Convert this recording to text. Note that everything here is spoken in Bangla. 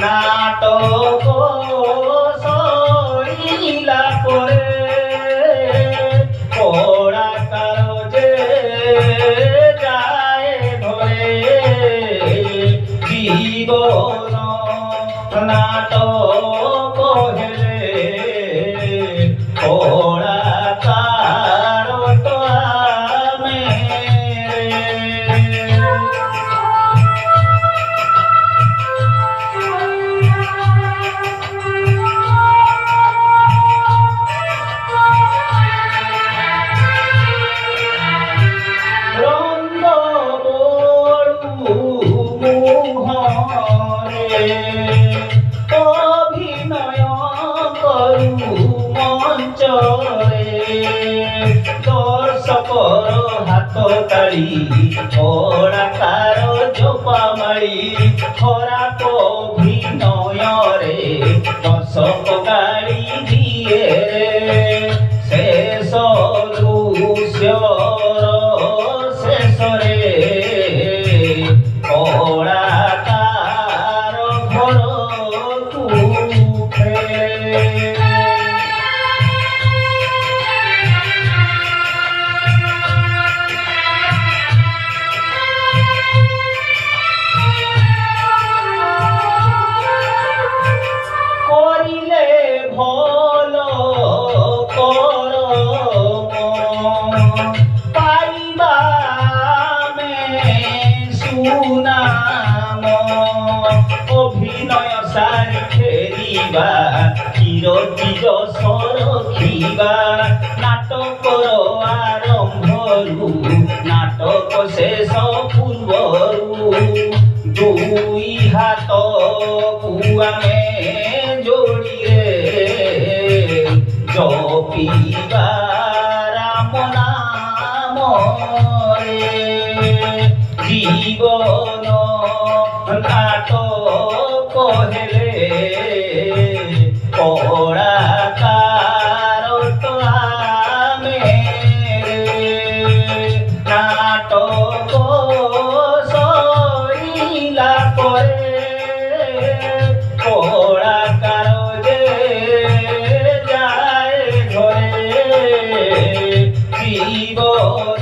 নাটক সইলা পরে পড়া কারজে যায় ধরে জীবন নাটক হেলে পড়া কার তো আমি অভিনয় করু মঞ্চরে দর্শকর হাত তালি কড়াকার জপামাଳି খরাপ অভিনୟରେ দর্শক গাଳି দিয়ে শেষ দୃଶ୍ୟର ଶେଷରେ କଳାକାର ଘରକୁ ଫେରେ। করিলে ভাল করম পাইবা মে সুনাম অভিনয় সারি ফেরিবা কিরতি যশ রখিবা নাটকর আরম্ভরু নাটক শেষ পূর্বরু দুই হাতকু ଆମେ ଯୋଡ଼ିରେ ଜପିବା ରାମ ନାମରେ ଜୀବନ ନାଟକ ହେଲେ କଳାକାର ତ ଆମେ ନାଟକ ସରିଲା ପରେ কড়াকার যে যায় ঘরে জীবন